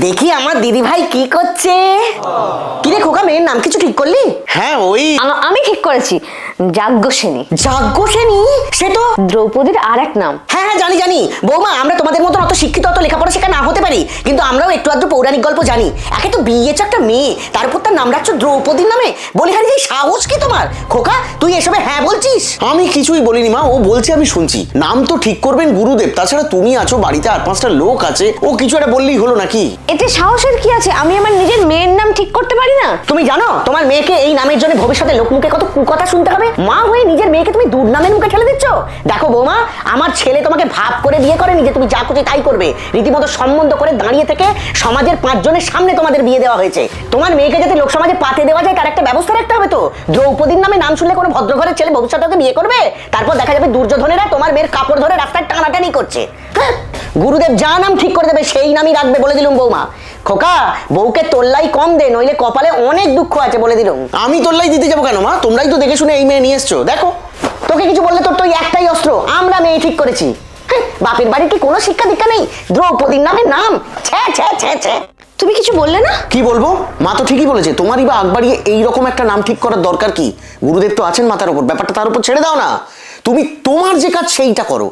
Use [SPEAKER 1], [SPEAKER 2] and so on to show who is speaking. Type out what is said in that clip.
[SPEAKER 1] দেখি আমার দিদি ভাই কি করছে। কি রে খোকা, মেয়ের নাম কিছু ঠিক করলি?
[SPEAKER 2] হ্যাঁ ওই
[SPEAKER 3] আমি ঠিক করেছি, যাজ্ঞসেনী।
[SPEAKER 1] যাজ্ঞসেনী? সে তো
[SPEAKER 3] দ্রৌপদীর আর এক নাম।
[SPEAKER 1] হ্যাঁ হ্যাঁ জানি জানি বৌমা, আমরা তোমাদের মতন অত শিক্ষিত অত লেখাপড়া শেখা না হতে পারি, কিন্তু আমরাও একটু আধটু পৌরাণিক গল্প জানি। একে তো বিয়েছ একটা মেয়ে, তার উপর তার নাম রাখছো দ্রৌপদীর নামে। বলি হারি যে সাহস কি তোমার? খোকা তুই এসবে হ্যাঁ বলছিস?
[SPEAKER 2] আমি কিছুই বলিনি মা, ও বলছে আমি শুনছি। নাম তো ঠিক করবেন গুরুদেব, তাছাড়া তুমি আছো বাড়িতে, আর পাঁচটা লোক আছে, ও কিছু একটা বললেই হলো নাকি?
[SPEAKER 3] এতে সাহসের কি আছে? আমি আমার নিজের মেয়ের নাম ঠিক করতে পারি না?
[SPEAKER 1] তুমি জানো তোমার মেয়েকে এই নামের জন্য ভবিষ্যতে লোকমুখে কত কুকথা শুনতে হবে? মা হয়ে নিজের মেয়েকে তুমি দুর্নামের মুখে ঠেলে দিচ্ছ। দেখো বৌমা, আমার ছেলে তোমাকে ভাব করে বিয়ে করেনি যে তুমি যা খুশি তাই করবে। রীতিমতো সম্বন্ধ করে দাঁড়িয়ে থেকে সমাজের 5 জনের সামনে তোমাদের বিয়ে দেওয়া হয়েছে। তোমার মেয়েকে যাতে লোক সমাজে পাতে দেওয়া যায় তার একটা ব্যবস্থা রাখতে হবে তো। দ্রৌপদীর নামে নাম শুনলে কোনো ভদ্রঘরের ছেলে ভবিষ্যতে ওকে বিয়ে করবে? তারপর দেখা যাবে দুর্যোধনেরা তোমার মেয়ের কাপড় ধরে রাস্তায় টানাটানি করছে। হ্যাঁ, গুরুদেব যা নাম ঠিক করে দেবে সেই নামই রাখবে বলে দিলুম বৌমা। খোকা, বউকে তোল্লাই কম দে, নইলে কপালে অনেক দুঃখ আছে বলে দিলুম।
[SPEAKER 2] আমি তোল্লাই দিতে যাবো কেন মা? তোমরাই তো দেখে শুনে এই মেয়ে নিয়ে এসছো, দেখো।
[SPEAKER 1] তোকে কিছু বললে তোর তো একটাই অস্ত্র, আমরা মেয়ে ঠিক করেছি। বাপের বাড়ির কি কোনো শিক্ষা দীক্ষা নেই? দ্রৌপদীর নামে নাম, ছ্যা ছ্যা ছ্যা ছ্যা।
[SPEAKER 3] তুমি কিছু বললে না?
[SPEAKER 2] কি বলবো, মা তো ঠিকই বলেছে। তোমারই বা আগ বাড়িয়ে এইরকম একটা নাম ঠিক করার দরকার কি? গুরুদেব তো আছেন মাথার উপর, ব্যাপারটা তার উপর ছেড়ে দাও না। তুমি তোমার যে কাজ সেইটা করো।